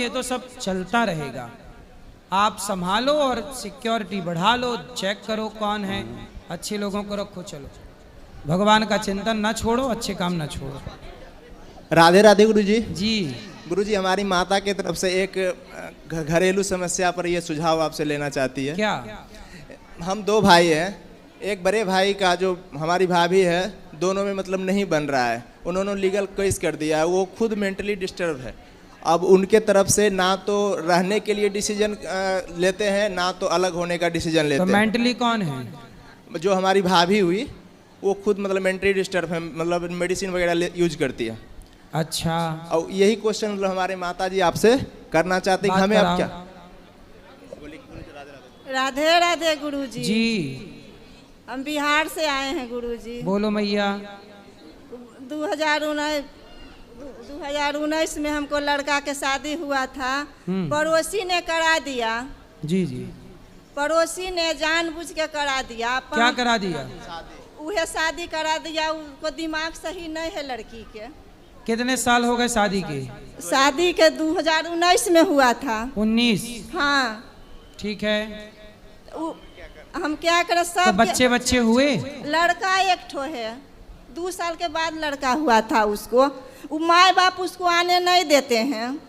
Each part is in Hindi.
ये तो सब चलता रहेगा। आप संभालो और सिक्योरिटी बढ़ा लो, चेक करो कौन है, अच्छे लोगों को रखो। चलो, भगवान का चिंतन ना छोड़ो, अच्छे काम ना छोड़ो। राधे राधे गुरुजी। जी गुरुजी, हमारी माता की तरफ से एक घरेलू समस्या पर ये सुझाव आपसे लेना चाहती है। क्या? हम दो भाई हैं, एक बड़े भाई का जो हमारी भाभी है, दोनों में मतलब नहीं बन रहा है। उन्होंने लीगल केस कर दिया है, वो खुद मेंटली डिस्टर्ब है। अब उनके तरफ से ना तो रहने के लिए डिसीजन लेते हैं, ना तो अलग होने का डिसीजन लेते तो हैं। मेंटली कौन है? जो हमारी भाभी हुई वो खुद मतलब मेंटली डिस्टर्ब है, मतलब मेडिसिन वगैरह यूज करती है। अच्छा, और यही क्वेश्चन मतलब हमारे माता जी आपसे करना चाहते हैं कि हमें अब क्या। राधे राधे गुरुजी। जी हम बिहार से आए हैं गुरुजी। बोलो मैया। 2019 में हमको लड़का के शादी हुआ था, पड़ोसी ने करा दिया। जी जी, पड़ोसी ने जानबूझ के करा दिया। क्या करा दिया? उहे शादी करा दिया। उसको दिमाग सही नहीं है लड़की के। कितने साल हो गए शादी के? शादी के 2019 में हुआ था। 19? हाँ, ठीक है। हम क्या करें, सब तो बच्चे बच्चे हुए? लड़का एक ठो है, 2 साल के बाद लड़का हुआ था उसको। वो माँ बाप उसको आने नहीं देते हैं।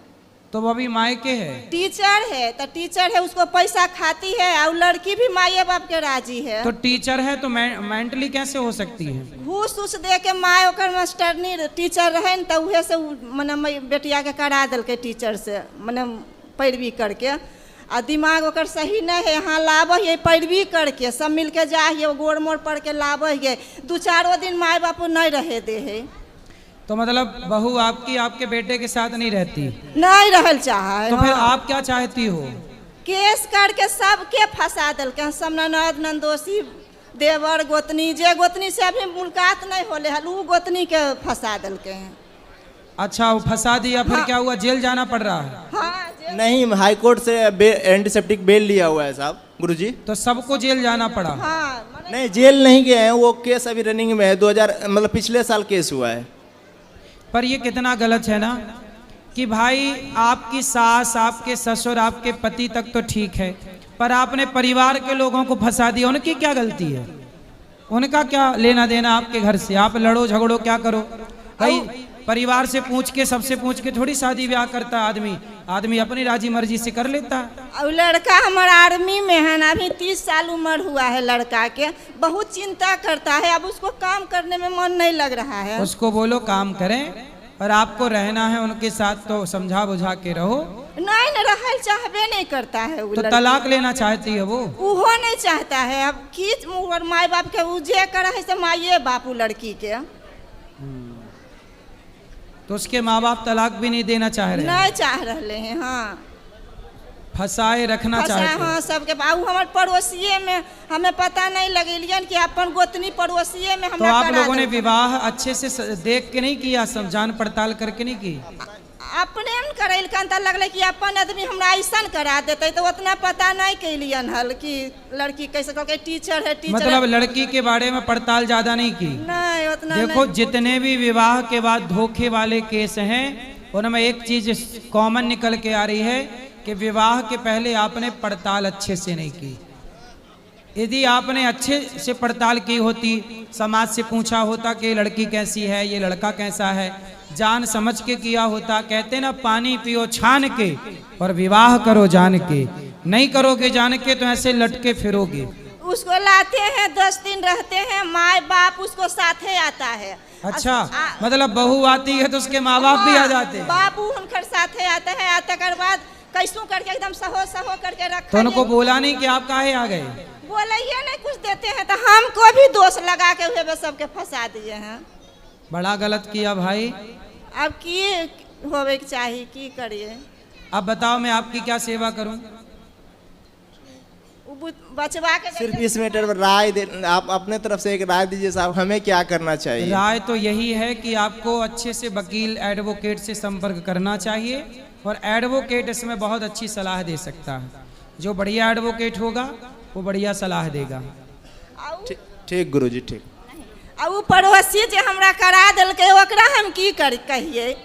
तो वो अभी मायके है? टीचर है, तो टीचर है, उसको पैसा खाती है। और लड़की भी माँ बाप के राजी है। तो टीचर है तो मेंटली कैसे हो सकती है? घूस उस दे के माँ ओकर मास्टरनी टीचर रहे न, तो उहे से मने बेटिया के करा दिलके टीचर से, मने पैरवी करके। आ दिमाग ओकर सही नहीं है। यहाँ लाबे है पैरवी करके, सब मिल के जाइए, गोड़ मोड़ पड़ के लाबे है। 2-4 दिन माँ बाप नहीं रहे दे है। तो मतलब बहू आपकी आपके बेटे के साथ नहीं रहती? नहीं रहल चाहे। तो फिर हाँ। आप क्या चाहती हो? केस करके सबके फंसा दिलके, सब ननद नंदोसी देवर गोतनी, जे गोतनी से अभी मुलाकात नहीं होले हल, उ गोतनी के फंसा दिलके हैं। अच्छा, वो फंसा दिया, फिर हाँ। क्या हुआ? जेल जाना पड़ रहा है? हाँ, नहीं, हाई कोर्ट से एंटीसेप्टिक बेल लिया हुआ है साहब गुरुजी। तो सबको जेल जाना पड़ा? हाँ, नहीं, जेल नहीं गए हैं, वो केस अभी रनिंग में है। 2000 मतलब पिछले साल केस हुआ है। पर ये कितना गलत है ना कि भाई आपकी सास, आपके ससुर, आपके पति तक तो ठीक है, पर आपने परिवार के लोगों को फंसा दिया। उनकी क्या गलती है? उनका क्या लेना देना आपके घर से? आप लड़ो झगड़ो क्या करो भाई, परिवार से पूछ के, सबसे पूछ के थोड़ी शादी ब्याह करता आदमी। आदमी अपनी राजी मर्जी से कर लेता है। और लड़का हमारा आर्मी में है ना, अभी 30 साल उम्र हुआ है लड़का के। बहुत चिंता करता है, अब उसको काम करने में मन नहीं लग रहा है। उसको बोलो काम करें, और आपको रहना है उनके साथ तो समझा बुझा के रहो। नहीं न रहल चाहबे नहीं करता है वो तो लड़की। तलाक लेना चाहती है वो? उहो नहीं चाहता है। अब खींच मुहर माँ बाप के उ जे करे है से माँ बाप लड़की के। तो उसके माँ बाप तलाक भी नहीं देना चाह रहे हैं? नहीं चाह रहे हैं। हाँ, फंसाए रखना चाहते हैं। हाँ, सबके बाबू हमारे पड़ोसिए में हमें पता नहीं लगेलियन कि अपन गोतनी पड़ोसिए में तो हमरा आप करा लोगों ने देलकै। विवाह अच्छे से देख के नहीं किया, सब जान पड़ताल करके नहीं की? अपने न करैल कन त लगले कि अपन आदमी हमरा ऐसन करा देते, तो उतना पता नहीं कैलियन हल कि लड़की कैसे कहके टीचर है। टीचर मतलब लड़की के बारे में पड़ताल ज्यादा नहीं की? नहीं उतना देखो, नहीं। जितने भी विवाह के बाद धोखे वाले केस हैं, उनमें एक चीज कॉमन निकल के आ रही है कि विवाह के पहले आपने पड़ताल अच्छे से नहीं की। यदि आपने अच्छे से पड़ताल की होती, समाज से पूछा होता कि लड़की कैसी है, ये लड़का कैसा है, जान समझ के किया होता। कहते ना, पानी पियो छान के और विवाह करो जान के। नहीं करोगे जान के तो ऐसे लटके फिरोगे। उसको लाते हैं, 10 दिन रहते हैं, माँ बाप उसको साथे आता है। अच्छा, मतलब बहू आती है तो उसके माँ बाप भी आ जाते हैं? बाबू उनकर साथे आते हैं। आते कर बाद कैसू करके एकदम सहो सहो करके रखा। तो उनको बोला नहीं कि आप काहे आ गए? बोलिए नहीं, कुछ देते हैं तो हमको भी दोष लगा के हुए सबके फंसा दिए हैं। बड़ा गलत किया भाई। अब की होवे के चाहिए, की करिए? अब बताओ मैं आपकी क्या सेवा करूं? बचवा के सिर्फ इस मैटर पर राय दे, आप अपने तरफ से एक राय दीजिए साहब, हमें क्या करना चाहिए? राय तो यही है कि आपको अच्छे से वकील एडवोकेट से संपर्क करना चाहिए, और एडवोकेट इसमें बहुत अच्छी सलाह दे सकता है। जो बढ़िया एडवोकेट होगा वो बढ़िया सलाह देगा। ठीक गुरुजी, ठीक। अब वो पड़ोसी जो हमरा करा दिलके, ओकरा हम की कर कहिए?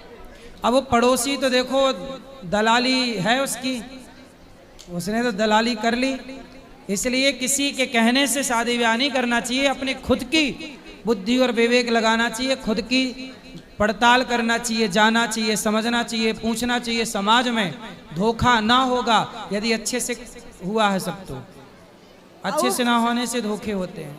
अब वो पड़ोसी तो देखो दलाली है उसकी, उसने तो दलाली कर ली। इसलिए किसी के कहने से शादी ब्याह नहीं करना चाहिए, अपनी खुद की बुद्धि और विवेक लगाना चाहिए, खुद की पड़ताल करना चाहिए, जाना चाहिए, समझना चाहिए, पूछना चाहिए। समाज में धोखा ना होगा यदि अच्छे से हुआ है सब, तो अच्छे से ना होने से धोखे होते हैं।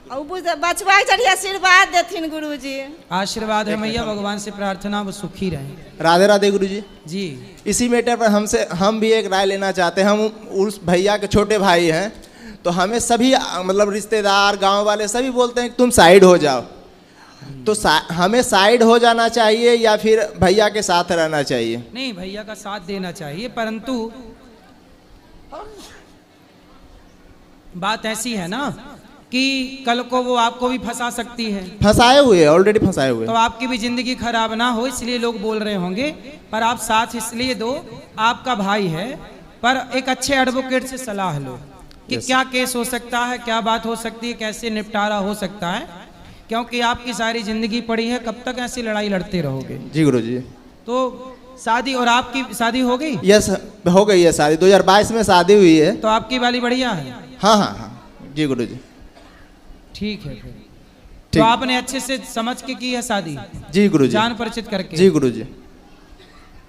बचवा के जरिए आशीर्वाद देथिन गुरुजी। आशीर्वाद है मैया, भगवान से प्रार्थना वो सुखी रहे। राधे राधे गुरुजी जी। इसी मैटर पर हम भी एक राय लेना चाहते हैं। हम उस भैया के छोटे भाई हैं, तो हमें सभी मतलब रिश्तेदार गांव वाले सभी बोलते हैं कि तुम साइड हो जाओ, तो हमें साइड हो जाना चाहिए या फिर भैया के साथ रहना चाहिए? नहीं, भैया का साथ देना चाहिए, परंतु बात ऐसी है ना कि कल को वो आपको भी फंसा सकती है। फंसाए हुए, ऑलरेडी फंसाए हुए। तो आपकी भी जिंदगी खराब ना हो इसलिए लोग बोल रहे होंगे, पर आप साथ इसलिए दो, आपका भाई है, पर एक अच्छे एडवोकेट से सलाह लो कि क्या केस हो सकता है, क्या बात हो सकती है, कैसे निपटारा हो सकता है, क्योंकि आपकी सारी जिंदगी पड़ी है, कब तक ऐसी लड़ाई लड़ते रहोगे? जी गुरुजी। तो शादी, और आपकी शादी हो गई? यस, हो गई है शादी, 2022 में शादी हुई है। तो आपकी वाली बढ़िया है? हाँ हाँ हाँ जी गुरुजी। ठीक है, फिर तो आपने अच्छे से समझ के की है शादी? जी गुरुजी। जान परिचित करके? जी गुरुजी।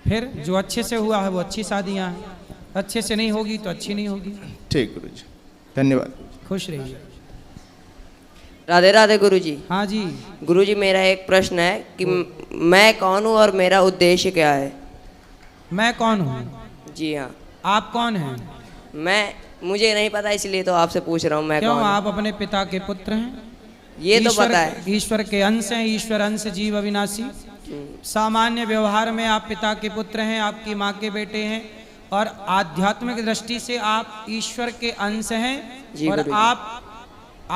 फिर जो अच्छे से हुआ है वो अच्छी शादियां हैं, अच्छे से नहीं होगी तो अच्छी नहीं होगी। ठीक गुरुजी, धन्यवाद। खुश रहिए। राधे राधे गुरुजी। हाँ जी। गुरुजी, मेरा एक प्रश्न है कि मैं कौन हूँ और मेरा उद्देश्य क्या है? मैं कौन हूँ? जी हाँ। आप कौन हैं? मुझे नहीं पता, इसलिए तो आपसे पूछ रहा हूँ मैं क्यों? कौन हूँ? आप अपने पिता के पुत्र हैं? ये तो पता है। ईश्वर के अंश हैं, ईश्वर अंश जीव अविनाशी। सामान्य व्यवहार में आप पिता के पुत्र हैं, आपकी माँ के बेटे हैं, और आध्यात्मिक दृष्टि से आप ईश्वर के अंश हैं और आप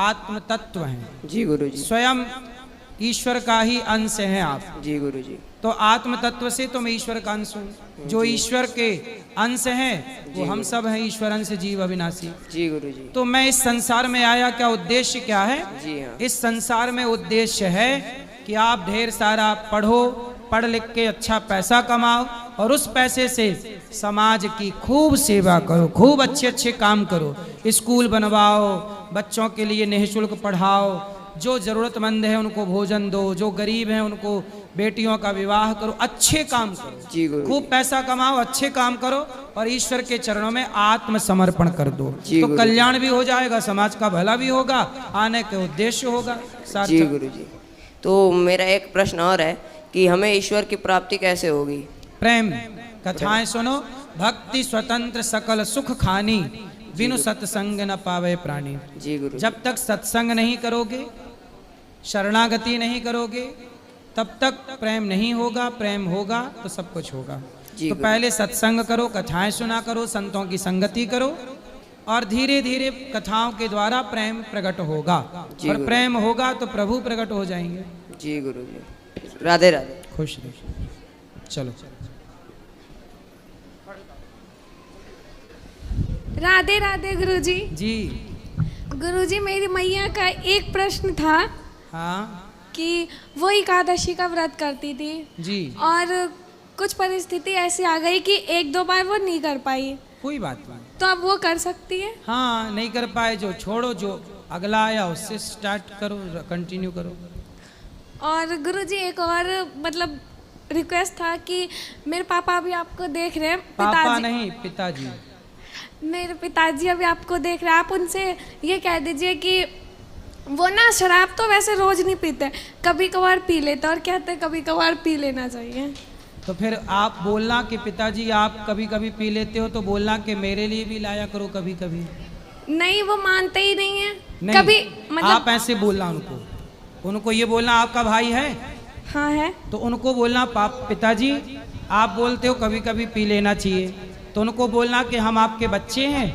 आत्म तत्व हैं। जी गुरुजी। स्वयं ईश्वर का ही अंश हैं आप। जी गुरुजी। तो आत्म तत्व से तो मैं ईश्वर का अंश हूँ। जो ईश्वर के अंश हैं वो हम सब हैं, ईश्वर अंश जीव अविनाशी। जी गुरुजी। तो मैं इस संसार में आया, क्या उद्देश्य क्या है? जी हाँ। इस संसार में उद्देश्य है कि आप ढेर सारा पढ़ो, पढ़ लिख के अच्छा पैसा कमाओ, और उस पैसे से समाज की खूब सेवा करो, खूब अच्छे अच्छे काम करो, स्कूल बनवाओ, बच्चों के लिए निःशुल्क पढ़ाओ, जो जरूरतमंद है उनको भोजन दो, जो गरीब हैं उनको बेटियों का विवाह करो, अच्छे काम करो। जी गुरु। खूब पैसा कमाओ, अच्छे काम करो, और ईश्वर के चरणों में आत्मसमर्पण कर दो, तो कल्याण भी हो जाएगा, समाज का भला भी होगा, आने के उद्देश्य होगा। जी गुरु जी। तो मेरा एक प्रश्न और है कि हमें ईश्वर की प्राप्ति कैसे होगी? प्रेम कथाएं सुनो, भक्ति स्वतंत्र सकल सुख खानी, बिनु सत्संग न पावे प्राणी। जी गुरु। जब तक सत्संग नहीं करोगे, शरणागति नहीं करोगे, तब तक प्रेम नहीं होगा। प्रेम होगा तो सब कुछ होगा। तो पहले सत्संग करो, कथाएं सुना करो, संतों की संगति करो, और धीरे धीरे कथाओं के द्वारा प्रेम प्रकट होगा, और प्रेम होगा तो प्रभु प्रकट हो जाएंगे। जी गुरु जी। राधे राधे। खुश रहिए। चलो। राधे राधे गुरुजी। जी। गुरुजी, मेरी मैया का एक प्रश्न था। हाँ। कि वो एकादशी का व्रत करती थी जी, और कुछ परिस्थिति ऐसी आ गई कि एक दो बार वो नहीं कर पाई। कोई बात नहीं, तो अब वो कर सकती है? हाँ, नहीं कर पाए जो छोड़ो, जो अगला आया उससे स्टार्ट करो, कंटिन्यू करो। और गुरुजी, एक और मतलब रिक्वेस्ट था कि मेरे पापा अभी आपको देख रहे हैं। पापा नहीं, पिताजी। मेरे पिताजी अभी आपको देख रहे हैं, आप उनसे ये कह दीजिए कि वो ना शराब तो वैसे रोज नहीं पीते, कभी कभार पी लेते, और कहते कभी कभार पी लेना चाहिए। तो फिर आप बोलना कि पिताजी आप कभी कभी पी लेते हो, तो बोलना कि मेरे लिए भी लाया करो कभी कभी। नहीं, वो मानते ही नहीं है। नहीं, कभी मतलब आप ऐसे बोलना उनको ये बोलना आपका भाई है। हाँ है। तो उनको बोलना पिताजी आप बोलते हो कभी कभी पी लेना चाहिए, तो उनको बोलना कि हम आपके बच्चे हैं,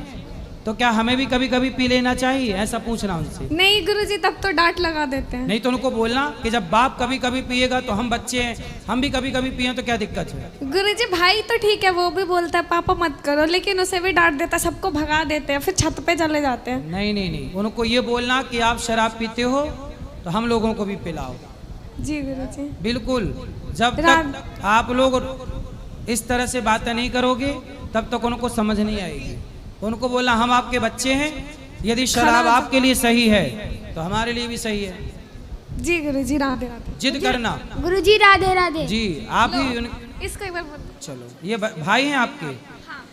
तो क्या हमें भी कभी कभी पी लेना चाहिए, ऐसा पूछना उनसे। नहीं गुरुजी, तब तो डांट लगा देते हैं। नहीं, तो उनको बोलना कि जब बाप कभी कभी पिएगा तो हम बच्चे हैं, हम भी कभी कभी पिए तो क्या दिक्कत है। गुरुजी, भाई तो ठीक है, वो भी बोलता है पापा मत करो, लेकिन उसे भी डांट देता है, सबको भगा देते हैं, फिर छत पे चले जाते हैं। नहीं नहीं नहीं, उनको ये बोलना कि आप शराब पीते हो तो हम लोगों को भी पिलाओ। जी गुरुजी। बिल्कुल। जब तक आप लोग इस तरह से बातें नहीं करोगे तब तक उनको समझ नहीं आएगी। उनको बोला हम आपके बच्चे हैं, यदि शराब आपके लिए सही है तो हमारे लिए भी सही है। जी गुरुजी, राधे राधे। जिद करना। गुरुजी राधे राधे। जी आप ही इसको एक बार बोल। चलो ये भाई हैं आपके। हाँ।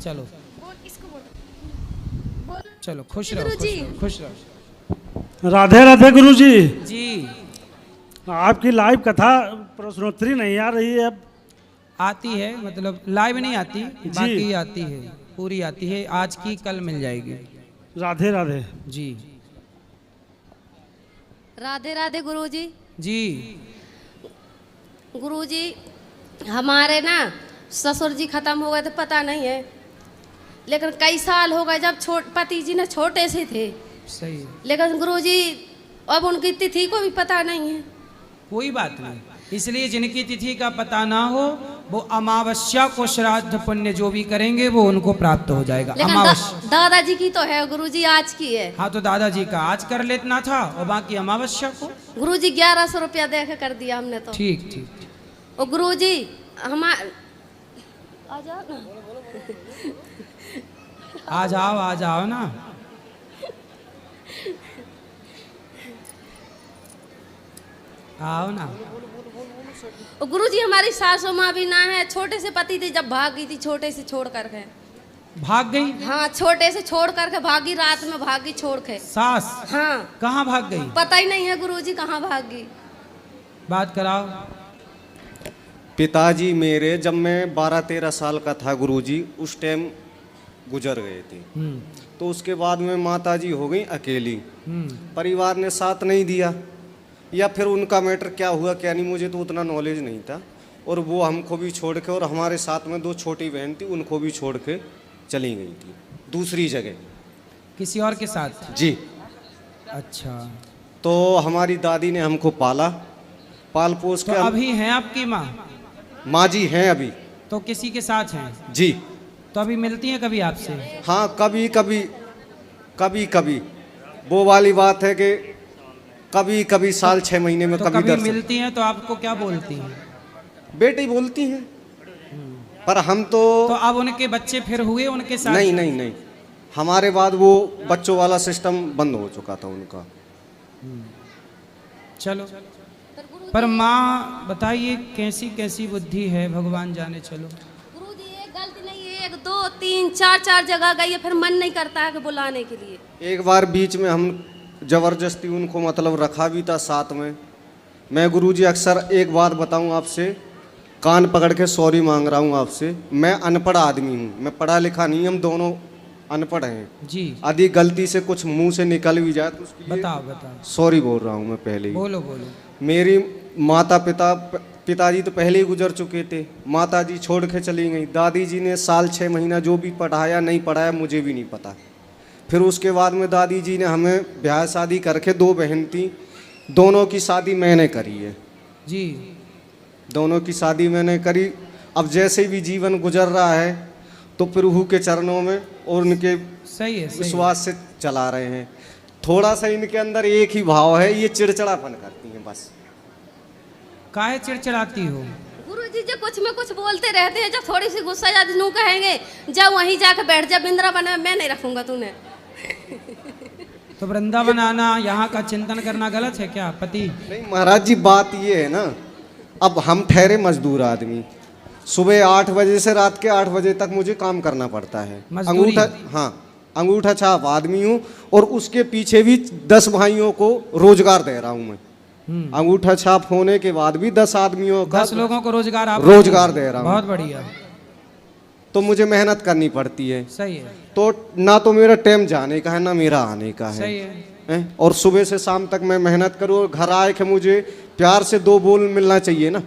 चलो बोल, इसको बोल। चलो खुश रहो, गुरुजी। खुश रहो। राधे राधे गुरुजी। जी आपकी लाइव कथा प्रश्नोत्तरी नहीं आ रही है अब। आती है, मतलब लाइव नहीं आती, बाकी आती है, पूरी आती है। आज की कल मिल जाएगी। राधे राधे। जी राधे राधे गुरुजी। जी गुरुजी हमारे ना ससुर जी खत्म हो गए थे, पता नहीं है, लेकिन कई साल हो गए जब पति जी ने छोटे से थे। सही है, लेकिन गुरुजी अब उनकी तिथि को भी पता नहीं है। कोई बात नहीं। इसलिए जिनकी तिथि का पता ना हो वो अमावस्या को श्राद्ध पुण्य जो भी करेंगे वो उनको प्राप्त हो जाएगा। लेकिन अमावस्या दादाजी की तो है गुरुजी, आज की है। हाँ तो दादाजी का आज कर लेना था और बाकी अमावस्या को। गुरुजी 1100 रुपया दे के कर दिया हमने तो। ठीक ठीक। और गुरुजी हमारे आ जाओ ना। आ जाओ ना। आओ ना। और गुरुजी हमारी सासू माँ भी ना है, छोटे से पति थी जब भाग गई थी, छोटे से छोड़ करके। भाग गई? हाँ छोटे से छोड़ करके भागी, रात में भागी छोड़ के। सास? हाँ। कहाँ भाग गई? पता ही नहीं है गुरुजी कहाँ भागी। बात कराओ। पिताजी मेरे जब मैं 12-13 साल का था गुरुजी, उस टाइम गुजर गए थे। तो उसके बाद में माताजी हो गई अकेली, परिवार ने साथ नहीं दिया, या फिर उनका मैटर क्या हुआ क्या नहीं, मुझे तो उतना नॉलेज नहीं था। और वो हमको भी छोड़ के, और हमारे साथ में 2 छोटी बहन थी, उनको भी छोड़ के चली गई थी दूसरी जगह, किसी और के साथ? जी। अच्छा। तो हमारी दादी ने हमको पाला, पाल पोस तो के। अभी हैं आपकी माँ? माँ जी हैं अभी। तो किसी के साथ हैं? जी। तो अभी मिलती हैं कभी आपसे? हाँ कभी कभी, कभी कभी वो वाली बात है कि कभी कभी साल 6 महीने में तो कभी कभी मिलती हैं तो आपको क्या बोलती हैं? बेटी बोलती हैं, पर हम तो अब उनके बच्चे फिर हुए उनके साथ? नहीं नहीं नहीं, हमारे बाद वो बच्चों वाला सिस्टम बंद हो चुका था उनका। चलो, पर माँ बताइए कैसी कैसी बुद्धि है, भगवान जाने। चलो गुरुजी एक गलती नहीं है, 1 2 3 4 जगह गई है, फिर मन नहीं करता है कि बुलाने के लिए। एक बार बीच में हम जबरदस्ती उनको मतलब रखा भी था साथ में। मैं गुरुजी अक्सर एक बात बताऊं आपसे, कान पकड़ के सॉरी मांग रहा हूं आपसे, मैं अनपढ़ आदमी हूं, मैं पढ़ा लिखा नहीं, हम दोनों अनपढ़ हैं जी। यदि गलती से कुछ मुंह से निकल भी जाए तो उसके लिए बताओ। सॉरी बोल रहा हूं मैं पहले ही। बोलो। मेरी माता पिताजी तो पहले ही गुजर चुके थे, माताजी छोड़ के चली गई, दादी जी ने साल 6 महीना जो भी पढ़ाया नहीं पढ़ाया मुझे भी नहीं पता। फिर उसके बाद में दादी जी ने हमें ब्याह शादी करके, 2 बहन थी, दोनों की शादी मैंने करी है जी। दोनों की शादी मैंने करी। अब जैसे भी जीवन गुजर रहा है तो प्रभु के चरणों में और उनके सही है, विश्वास से चला रहे हैं। थोड़ा सा इनके अंदर एक ही भाव है, ये चिड़चिड़ापन करती हैं बस। काहे चिड़चिड़ाती हो? गुरुजी जो कुछ में कुछ बोलते रहते हैं, जब थोड़ी सी गुस्सा जाती नू कहेंगे जब वहीं जाके बैठ जा वृंदावन में, मैं नहीं रखूंगा तूने। तो वृंदावन आना, यहाँ का चिंतन करना गलत है क्या पति? नहीं महाराज जी, बात ये है ना, अब हम ठहरे मजदूर आदमी, सुबह 8 बजे से रात के 8 बजे तक मुझे काम करना पड़ता है। अंगूठा छाप आदमी हूँ, और उसके पीछे भी 10 भाइयों को रोजगार दे रहा हूँ मैं। अंगूठा छाप होने के बाद भी 10 आदमियों का, 10 लोगों को रोजगार आप रोजगार दे रहा हूँ। बहुत बढ़िया। तो मुझे मेहनत करनी पड़ती है। सही है। तो ना तो मेरा टाइम जाने का है ना मेरा आने का है। सही है। और सुबह से शाम तक मैं मेहनत करूँ, और घर आए के मुझे प्यार से 2 बोल मिलना चाहिए ना।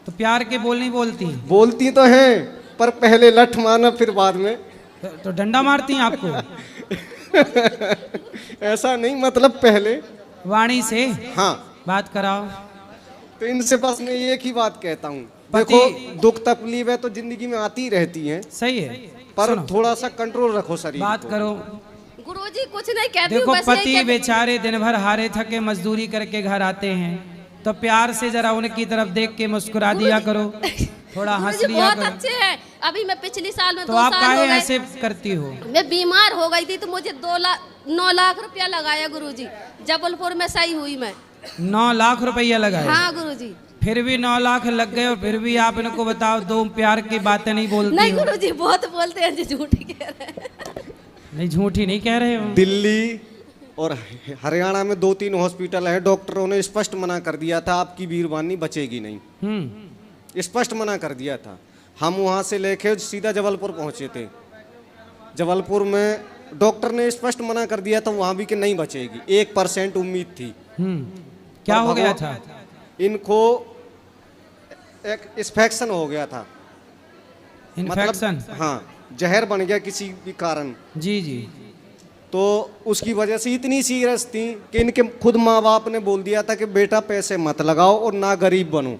तो प्यार के बोल नहीं बोलती? बोलती तो हैं, पर पहले लठ मारना, फिर बाद में तो डंडा मारती हैं आपको? ऐसा नहीं, मतलब पहले वाणी से। हाँ बात कराओ। तो इनसे बस मैं एक ही बात कहता हूँ, देखो दुख तकलीफ है तो जिंदगी में आती रहती है, सही है, पर थोड़ा सा कंट्रोल रखो शरीर बात को। करो। गुरुजी कुछ नहीं कहती देखो हूँ, बस यही पति कहती- बेचारे दिन भर हारे थके मजदूरी करके घर आते हैं, तो प्यार से जरा उनकी तरफ देख के मुस्कुरा दिया करो। थोड़ा हंस गुरुजी लिया बहुत करो। अच्छे हैं। अभी मैं पिछली साल में तो 2 आप साल काहे हो गए ऐसे करती हो? मैं बीमार हो गई थी तो मुझे 9 लाख रुपया लगाया गुरुजी। जबलपुर में सही हुई मैं। 9 लाख रुपया लगाए? हाँ गुरुजी। फिर भी 9 लाख लग गए और फिर भी आप इनको बताओ 2 प्यार की बातें नहीं बोलती नहीं हो। गुरुजी बहुत बोलते हैं जो झूठी कह रहे हैं। नहीं झूठी नहीं कह रहे हो। दिल्ली और हरियाणा में 2-3 हॉस्पिटल है, डॉक्टरों ने स्पष्ट मना कर दिया था आपकी बीरबानी बचेगी नहीं, स्पष्ट मना कर दिया था। हम वहाँ से लेके सीधा जबलपुर पहुँचे थे। जबलपुर में डॉक्टर ने स्पष्ट मना कर दिया था वहाँ भी कि नहीं बचेगी, 1% उम्मीद थी। क्या हो गया था? इनको एक इन्फेक्शन हो गया था। इन्फेक्शन? मतलब हाँ, जहर बन गया किसी भी कारण। जी जी। तो उसकी वजह से इतनी सीरियस थी कि इनके खुद माँ बाप ने बोल दिया था कि बेटा पैसे मत लगाओ और ना गरीब बनो।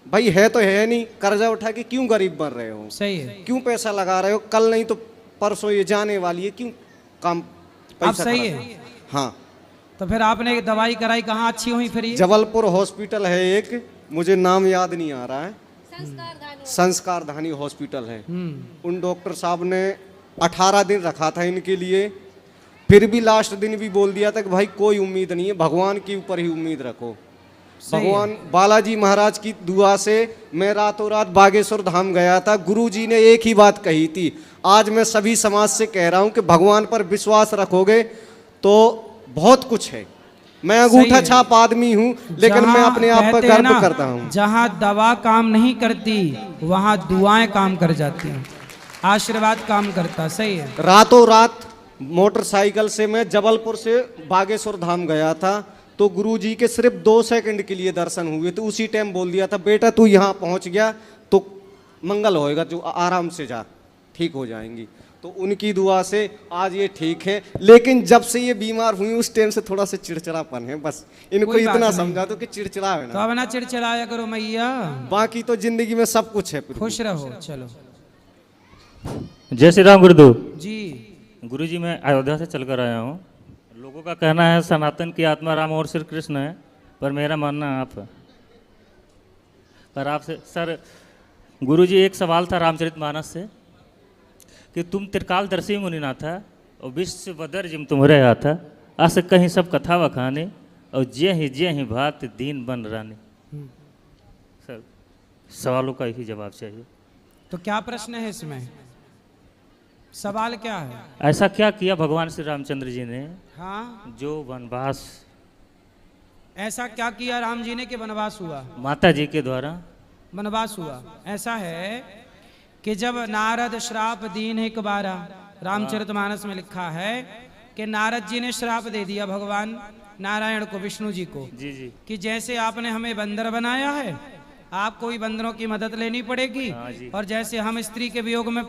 भाई है तो है नहीं, कर्जा उठा के क्यों गरीब बन रहे हो? सही है। क्यों पैसा लगा रहे हो? कल नहीं तो परसों ये जाने वाली है, क्यों काम अब पैसा सही खर्च? है। हाँ। तो फिर आपने दवाई कराई, कहाँ अच्छी हुई फिर ये? जबलपुर हॉस्पिटल है एक, मुझे नाम याद नहीं आ रहा है, संस्कार धानी हॉस्पिटल है। उन डॉक्टर साहब ने 18 दिन रखा था इनके लिए, फिर भी लास्ट दिन भी बोल दिया था कि भाई कोई उम्मीद नहीं है, भगवान के ऊपर ही उम्मीद रखो। भगवान बालाजी महाराज की दुआ से मैं रातों रात बागेश्वर धाम गया था। गुरुजी ने एक ही बात कही थी, आज मैं सभी समाज से कह रहा हूं कि भगवान पर विश्वास रखोगे तो बहुत कुछ है। मैं अंगूठा छाप आदमी हूं, लेकिन मैं अपने आप पर गर्व करता हूं। जहां दवा काम नहीं करती वहां दुआएं काम कर जाती हैं, आशीर्वाद काम करता। सही है। रातों रात मोटरसाइकिल से मैं जबलपुर से बागेश्वर धाम गया था, तो गुरुजी के सिर्फ 2 सेकंड के लिए दर्शन हुए। तो उसी टाइम बोल दिया था बेटा तू यहाँ पहुँच गया तो मंगल होएगा, जो आराम से जा, ठीक हो जाएंगी। तो उनकी दुआ से आज ये ठीक है। लेकिन जब से ये बीमार हुई उस टाइम से थोड़ा सा चिड़चिड़ापन है, बस इनको कोई बात इतना नहीं। समझा दो कि चिड़चिड़ा है तो ना, अब ना चिड़चिड़ाया करो मैया, बाकी तो जिंदगी में सब कुछ है। खुश रहो। चलो। जय श्री राम गुरुदेव जी। गुरुजी, मैं अयोध्या से चलकर आया हूँ। लोगों का कहना है सनातन की आत्मा राम और श्री कृष्ण है, पर मेरा मानना है आप है। पर आपसे सर गुरुजी एक सवाल था रामचरितमानस से कि तुम त्रिकालदर्शी मुनिनाथ था और विश्व बदर जिम तुम्हारे हाथ अस कहीं सब कथा वखाने और जे ही भात दीन बन रानी। सर सवालों का ही जवाब चाहिए। तो क्या प्रश्न है इसमें? सवाल क्या है? ऐसा क्या किया भगवान श्री रामचंद्र जी ने हाँ, जो वनवास, ऐसा क्या किया राम जी ने कि वनवास हुआ? माता जी के द्वारा वनवास हुआ। ऐसा है कि जब नारद श्राप दीन एक बारा, रामचरितमानस में लिखा है कि नारद जी ने श्राप दे दिया भगवान नारायण को, विष्णु जी को, जी जी कि जैसे आपने हमें बंदर बनाया है, आपको भी बंदरों की मदद लेनी पड़ेगी, और जैसे हम स्त्री के वियोग में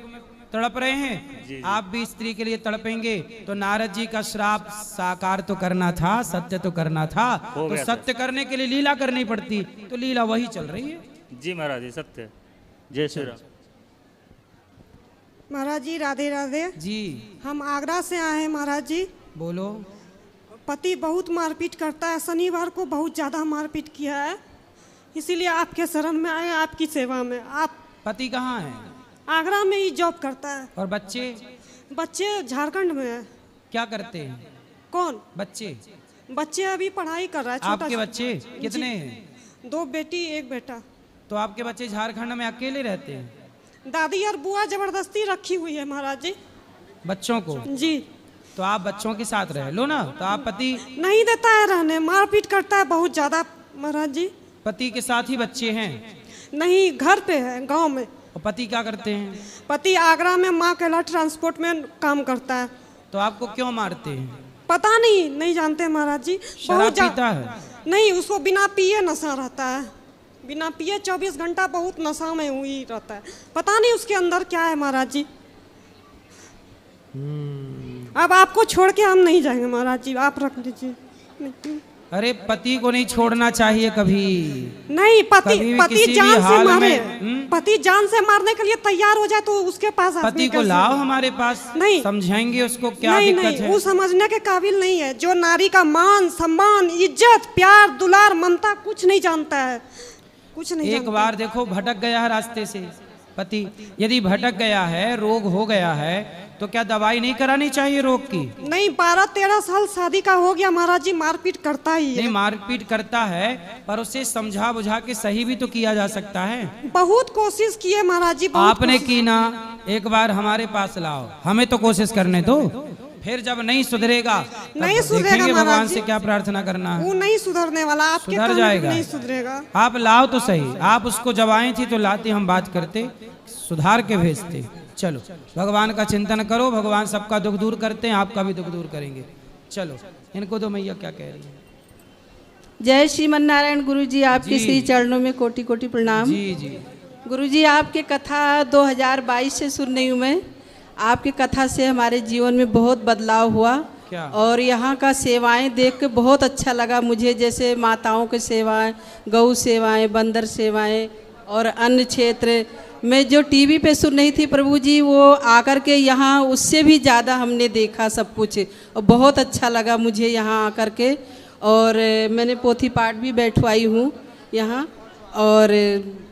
तड़प रहे हैं आप भी स्त्री के लिए तड़पेंगे। तो नारद जी का श्राप साकार तो करना था, सत्य तो करना था, तो सत्य करने के लिए लीला करनी पड़ती, तो लीला वही चल रही है। जी महाराज जी, सत्य। जय श्री राम। महाराज जी राधे राधे जी। हम आगरा से आए हैं महाराज जी। बोलो। पति बहुत मारपीट करता है, शनिवार को बहुत ज़्यादा मारपीट किया है, इसीलिए आपके शरण में आए, आपकी सेवा में। आप पति कहाँ है? आगरा में ही जॉब करता है। और बच्चे? बच्चे झारखंड में है। क्या करते हैं? कौन बच्चे? बच्चे अभी पढ़ाई कर रहा है। छोटा आपके बच्चे कितने हैं? 2 बेटी 1 बेटा। तो आपके बच्चे झारखंड में अकेले रहते हैं? दादी और बुआ जबरदस्ती रखी हुई है महाराज जी बच्चों को। जी। तो आप बच्चों के साथ रह लो ना। तो आप पति नहीं देता है रहने, मारपीट करता है बहुत ज्यादा महाराज जी। पति के साथ ही बच्चे हैं? नहीं, घर पे है, गांव में। और पति क्या करते हैं? पति आगरा में माँ केला ट्रांसपोर्ट में काम करता है। तो आपको क्यों मारते हैं? पता नहीं, नहीं जानते महाराज जी। शराब पीता है? नहीं, उसको बिना पिए नशा रहता है, बिना पिए 24 घंटा बहुत नशा में हुई रहता है। पता नहीं उसके अंदर क्या है महाराज जी। अब आपको छोड़ के हम नहीं जाएंगे महाराज जी, आप रख लीजिए। अरे पति को नहीं छोड़ना चाहिए कभी नहीं। पति जान से मारे, पति जान से मारने के लिए तैयार हो जाए तो उसके पास पति को लाओ हमारे पास, नहीं समझाएंगे उसको क्या दिक्कत है। वो समझने के काबिल नहीं है। जो नारी का मान सम्मान इज्जत प्यार दुलार ममता कुछ नहीं जानता है। कुछ नहीं एक जानते। बार देखो भटक गया है रास्ते से पति, यदि भटक गया है, रोग हो गया है, तो क्या दवाई नहीं करानी चाहिए रोग की? नहीं, 12-13 साल शादी का हो गया महाराज जी, मारपीट करता ही है। नहीं, मारपीट करता है, पर उसे समझा बुझा के सही भी तो किया जा सकता है। बहुत कोशिश की है महाराज जी, बहुत आपने कोशिश। की ना, एक बार हमारे पास लाओ, हमें तो कोशिश करने दो, फिर जब नहीं सुधरेगा तब नहीं सुधरेगा देखेंगे महाराज भगवान जी। से क्या प्रार्थना करना है। वो नहीं सुधरने वाला, आपके सुधर कहने पे जाएगा। नहीं सुधरेगा। आप लाओ तो सही, आप उसको जब आई थी तो लाती, हम बात करते, सुधार के भेजते। चलो, भगवान का चिंतन करो, भगवान सबका दुख दूर करते हैं, आपका भी दुख दूर करेंगे। चलो, इनको तो मैया क्या कह रही है। जय श्रीमन नारायण गुरु जी, आपके जी। श्री चरणों में कोटि कोटि प्रणाम। जी जी। गुरु जी, आपके कथा 2022 से सुन रही हूँ मैं। आपकी कथा से हमारे जीवन में बहुत बदलाव हुआ क्या? और यहाँ का सेवाएं देख के बहुत अच्छा लगा मुझे, जैसे माताओं की सेवाएं, गौ सेवाएं, बंदर सेवाएं और अन्य क्षेत्र में जो टीवी पे सुन रही थी प्रभु जी, वो आकर के यहाँ उससे भी ज़्यादा हमने देखा सब कुछ, और बहुत अच्छा लगा मुझे यहाँ आकर के। और मैंने पोथी पाठ भी बैठवाई हूँ यहाँ, और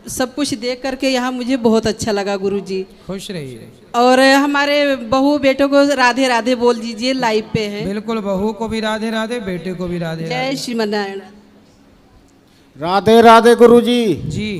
सब कुछ देख करके यहाँ मुझे बहुत अच्छा लगा गुरु जी। खुश रहिए। और हमारे बहू बेटों को राधे राधे बोल दीजिए, लाइव पे है। बिल्कुल, बहू को भी राधे राधे, बेटे को भी राधे जय राधे। श्रीमन नारायण। राधे राधे गुरुजी। जी।